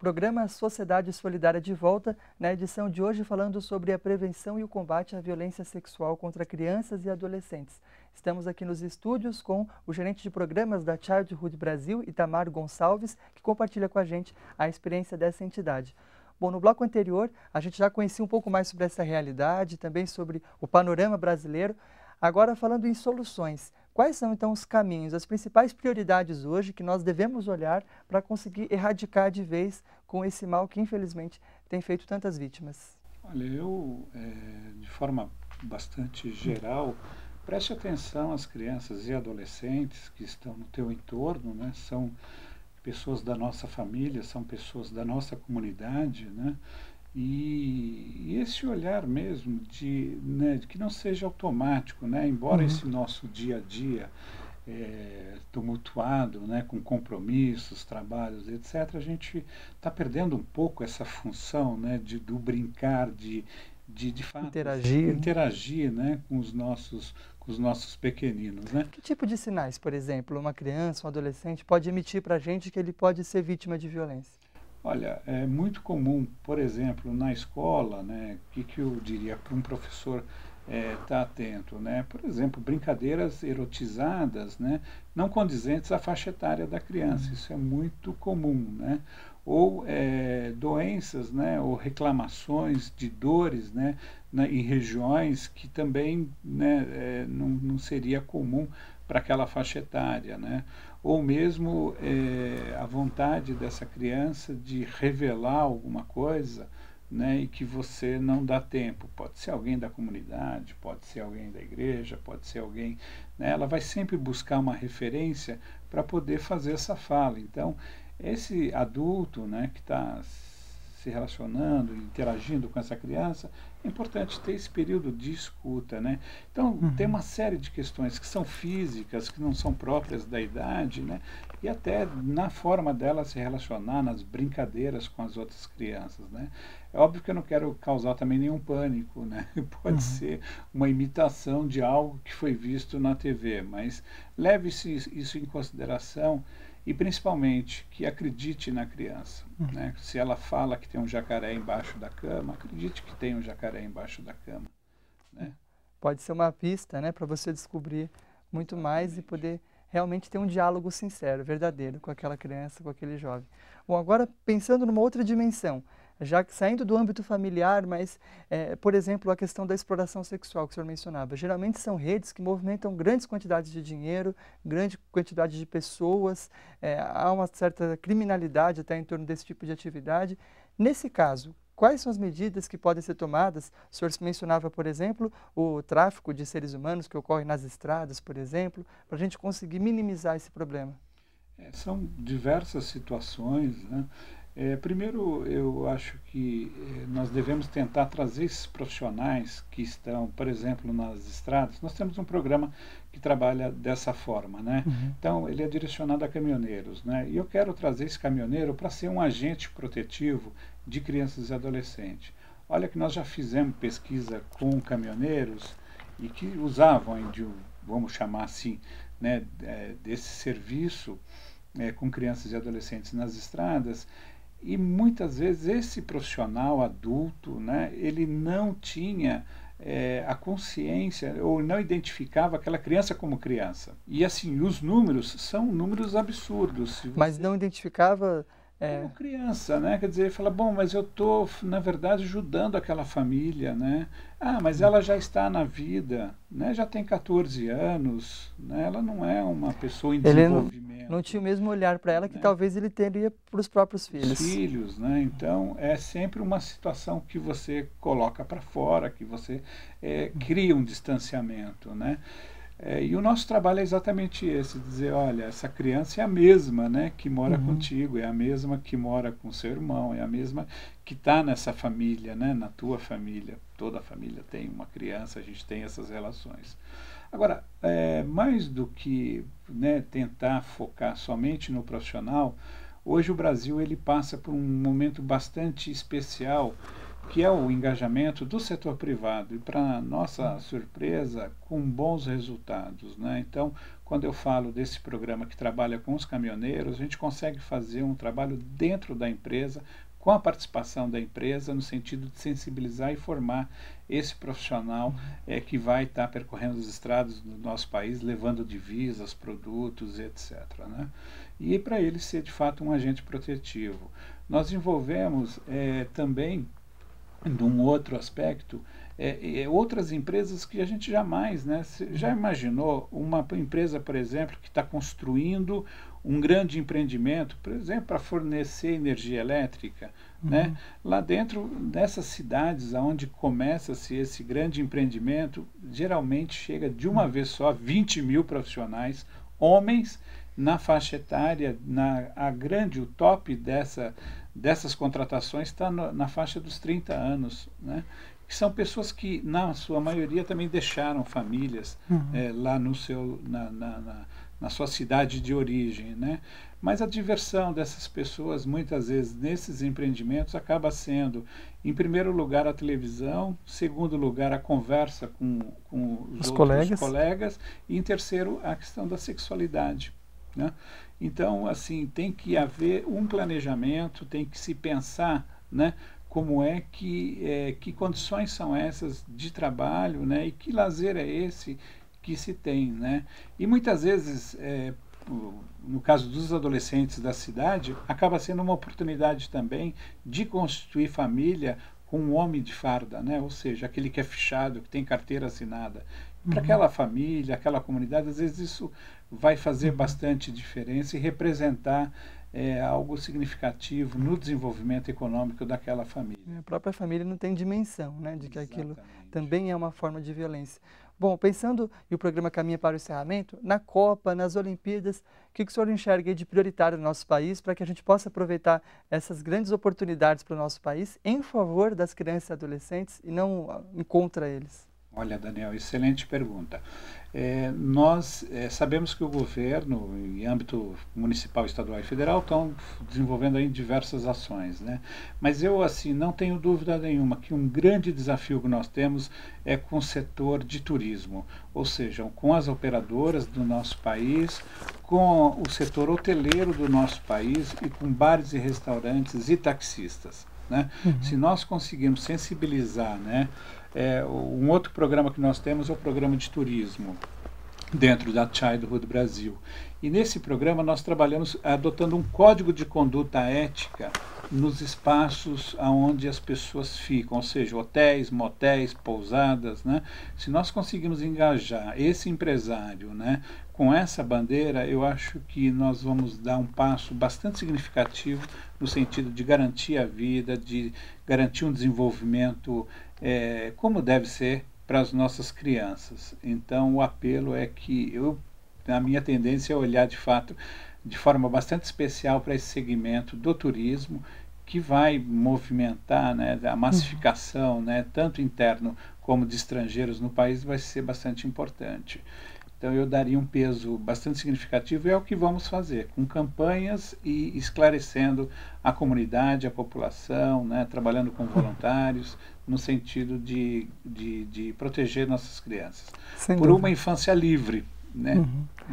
Programa Sociedade Solidária de volta, na edição de hoje falando sobre a prevenção e o combate à violência sexual contra crianças e adolescentes. Estamos aqui nos estúdios com o gerente de programas da Childhood Brasil, Itamar Gonçalves, que compartilha com a gente a experiência dessa entidade. Bom, no bloco anterior, a gente já conhecia um pouco mais sobre essa realidade, também sobre o panorama brasileiro. Agora, falando em soluções, quais são então os caminhos, as principais prioridades hoje que nós devemos olhar para conseguir erradicar de vez com esse mal que, infelizmente, tem feito tantas vítimas? Olha, de forma bastante geral, preste atenção às crianças e adolescentes que estão no teu entorno, né? São pessoas da nossa família, são pessoas da nossa comunidade, né? E esse olhar mesmo de que não seja automático, né? Embora esse nosso dia a dia tumultuado, né? Com compromissos, trabalhos, etc., a gente está perdendo um pouco essa função, né? Do brincar, de fato interagir, né? Com os nossos pequeninos, né? Que tipo de sinais, por exemplo, uma criança, um adolescente pode emitir para a gente que ele pode ser vítima de violência? Olha, é muito comum, por exemplo, na escola, né, que eu diria para um professor estar atento, né? Por exemplo, brincadeiras erotizadas, né, não condizentes à faixa etária da criança, isso é muito comum, né? Ou doenças, né, ou reclamações de dores, né, em regiões que também, né, não seria comum para aquela faixa etária, né? Ou mesmo a vontade dessa criança de revelar alguma coisa, né, e que você não dá tempo. Pode ser alguém da comunidade, pode ser alguém da igreja, pode ser alguém, né, ela vai sempre buscar uma referência para poder fazer essa fala. Então, esse adulto, né, que está se relacionando, interagindo com essa criança, é importante ter esse período de escuta, né? Então, tem uma série de questões que são físicas, que não são próprias da idade, né? E até na forma dela se relacionar, nas brincadeiras com as outras crianças, né? É óbvio que eu não quero causar também nenhum pânico, né? Pode ser uma imitação de algo que foi visto na TV, mas leve-se isso em consideração e principalmente que acredite na criança, né? Se ela fala que tem um jacaré embaixo da cama, acredite que tem um jacaré embaixo da cama, né? Pode ser uma pista, né, para você descobrir muito mais e poder realmente ter um diálogo sincero, verdadeiro com aquela criança, com aquele jovem. Bom, agora pensando numa outra dimensão, já que saindo do âmbito familiar, mas, por exemplo, a questão da exploração sexual que o senhor mencionava. Geralmente são redes que movimentam grandes quantidades de dinheiro, grande quantidade de pessoas, há uma certa criminalidade até em torno desse tipo de atividade. Nesse caso, quais são as medidas que podem ser tomadas? O senhor mencionava, por exemplo, o tráfico de seres humanos que ocorre nas estradas, por exemplo, para a gente conseguir minimizar esse problema. São diversas situações, né? Primeiro, eu acho que nós devemos tentar trazer esses profissionais que estão, por exemplo, nas estradas. Nós temos um programa que trabalha dessa forma, né? Então, ele é direcionado a caminhoneiros, né? E eu quero trazer esse caminhoneiro para ser um agente protetivo de crianças e adolescentes. Olha que nós já fizemos pesquisa com caminhoneiros e que usavam, vamos chamar assim, né, desse serviço com crianças e adolescentes nas estradas. E muitas vezes esse profissional adulto, né, ele não tinha a consciência ou não identificava aquela criança como criança. E assim, os números são números absurdos. Mas não identificava... Como criança, né? Quer dizer, fala, bom, mas eu estou, na verdade, ajudando aquela família, né? Ah, mas ela já está na vida, né? Já tem 14 anos, né? Ela não é uma pessoa em desenvolvimento. Ele não tinha o mesmo olhar para ela que talvez ele teria para os próprios filhos. Os filhos, né? Então, é sempre uma situação que você coloca para fora, que você cria um distanciamento, né? E o nosso trabalho é exatamente esse, dizer, olha, essa criança é a mesma, né, que mora contigo, é a mesma que mora com seu irmão, é a mesma que está nessa família, né, na tua família. Toda a família tem uma criança, a gente tem essas relações. Agora, mais do que, né, tentar focar somente no profissional, hoje o Brasil ele passa por um momento bastante especial que é o engajamento do setor privado, e para nossa surpresa, com bons resultados, né? Então, quando eu falo desse programa que trabalha com os caminhoneiros, a gente consegue fazer um trabalho dentro da empresa, com a participação da empresa, no sentido de sensibilizar e formar esse profissional que vai estar percorrendo as estradas do nosso país, levando divisas, produtos, etc., né? E para ele ser, de fato, um agente protetivo. Nós desenvolvemos também, de um outro aspecto, outras empresas que a gente jamais, né? Você já imaginou uma empresa, por exemplo, que está construindo um grande empreendimento, por exemplo, para fornecer energia elétrica, né? Lá dentro dessas cidades onde começa-se esse grande empreendimento, geralmente chega de uma vez só 20 mil profissionais, homens, na faixa etária, o top dessas contratações está na faixa dos 30 anos, né? Que são pessoas que, na sua maioria, também deixaram famílias lá na sua cidade de origem, né? Mas a diversão dessas pessoas, muitas vezes, nesses empreendimentos, acaba sendo, em primeiro lugar, a televisão, segundo lugar, a conversa com os outros colegas, e, em terceiro, a questão da sexualidade, né? Então, assim, tem que haver um planejamento, tem que se pensar, né, como é que condições são essas de trabalho, né, e que lazer é esse que se tem, né? E muitas vezes, no caso dos adolescentes da cidade, acaba sendo uma oportunidade também de constituir família com um homem de farda, né? Ou seja, aquele que é fichado, que tem carteira assinada. Para aquela família, aquela comunidade, às vezes isso vai fazer bastante diferença e representar algo significativo no desenvolvimento econômico daquela família. A própria família não tem dimensão, né, de que aquilo também é uma forma de violência. Bom, pensando, e o programa caminha para o encerramento, na Copa, nas Olimpíadas, o que o senhor enxerga aí de prioritário no nosso país para que a gente possa aproveitar essas grandes oportunidades para o nosso país em favor das crianças e adolescentes e não contra eles? Olha, Daniel, excelente pergunta. Nós sabemos que o governo, em âmbito municipal, estadual e federal, estão desenvolvendo aí diversas ações, né? Mas eu, assim, não tenho dúvida nenhuma que um grande desafio que nós temos é com o setor de turismo, ou seja, com as operadoras do nosso país, com o setor hoteleiro do nosso país e com bares e restaurantes e taxistas, né? Se nós conseguirmos sensibilizar, né? Um outro programa que nós temos é o programa de turismo dentro da Childhood Brasil. E nesse programa nós trabalhamos adotando um código de conduta ética nos espaços onde as pessoas ficam, ou seja, hotéis, motéis, pousadas, né? Se nós conseguirmos engajar esse empresário, né, com essa bandeira, eu acho que nós vamos dar um passo bastante significativo no sentido de garantir a vida, de garantir um desenvolvimento como deve ser para as nossas crianças. Então, o apelo é que a minha tendência é olhar, de fato, de forma bastante especial para esse segmento do turismo, que vai movimentar, né, a massificação, né, tanto interno como de estrangeiros no país, vai ser bastante importante. Então, eu daria um peso bastante significativo, e é o que vamos fazer, com campanhas e esclarecendo a comunidade, a população, né, trabalhando com voluntários, no sentido de proteger nossas crianças. Por uma infância livre, né,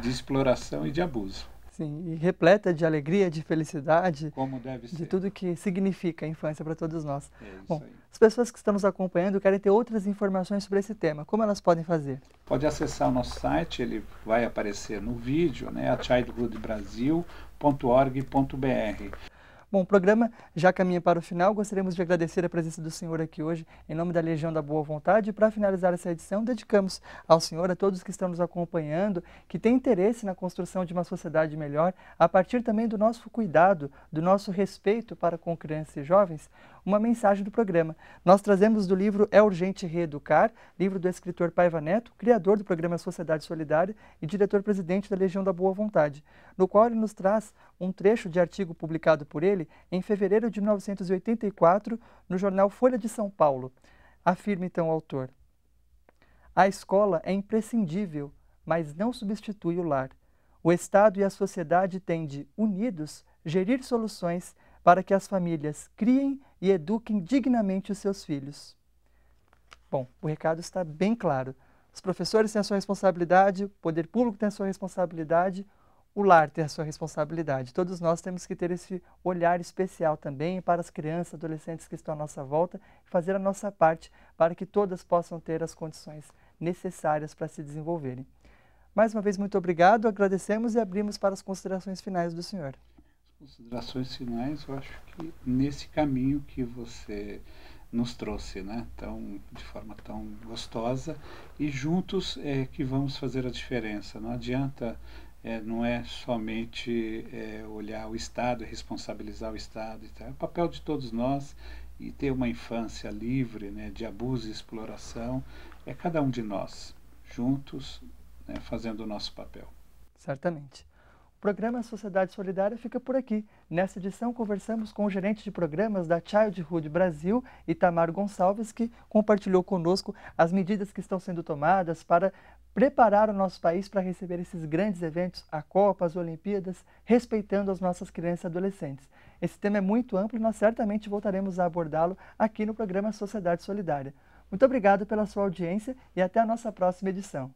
de exploração e de abuso. Sim, e repleta de alegria, de felicidade, como deve ser, de tudo que significa a infância para todos nós. Bom, aí. As pessoas que estão nos acompanhando querem ter outras informações sobre esse tema, como elas podem fazer? Pode acessar o nosso site, ele vai aparecer no vídeo, né, childhoodbrasil.org.br. Bom, o programa já caminha para o final. Gostaríamos de agradecer a presença do senhor aqui hoje, em nome da Legião da Boa Vontade. E para finalizar essa edição, dedicamos ao senhor, a todos que estão nos acompanhando, que têm interesse na construção de uma sociedade melhor, a partir também do nosso cuidado, do nosso respeito para com crianças e jovens, uma mensagem do programa. Nós trazemos do livro É Urgente Reeducar, livro do escritor Paiva Neto, criador do programa Sociedade Solidária e diretor-presidente da Legião da Boa Vontade, no qual ele nos traz um trecho de artigo publicado por ele em fevereiro de 1984, no jornal Folha de São Paulo. Afirma então o autor: a escola é imprescindível, mas não substitui o lar. O Estado e a sociedade têm de, unidos, gerir soluções para que as famílias criem e eduquem dignamente os seus filhos. Bom, o recado está bem claro. Os professores têm a sua responsabilidade, o poder público tem a sua responsabilidade, o lar tem a sua responsabilidade. Todos nós temos que ter esse olhar especial também para as crianças, adolescentes que estão à nossa volta, e fazer a nossa parte para que todas possam ter as condições necessárias para se desenvolverem. Mais uma vez, muito obrigado, agradecemos e abrimos para as considerações finais do senhor. Considerações finais, eu acho que nesse caminho que você nos trouxe, né? De forma tão gostosa, e juntos é que vamos fazer a diferença. Não adianta, não é somente olhar o Estado e responsabilizar o Estado. É o papel de todos nós, e ter uma infância livre, né, de abuso e exploração, é cada um de nós, juntos, né, fazendo o nosso papel. Certamente. O programa Sociedade Solidária fica por aqui. Nesta edição, conversamos com o gerente de programas da Childhood Brasil, Itamar Gonçalves, que compartilhou conosco as medidas que estão sendo tomadas para preparar o nosso país para receber esses grandes eventos, a Copa, as Olimpíadas, respeitando as nossas crianças e adolescentes. Esse tema é muito amplo e nós certamente voltaremos a abordá-lo aqui no programa Sociedade Solidária. Muito obrigado pela sua audiência e até a nossa próxima edição.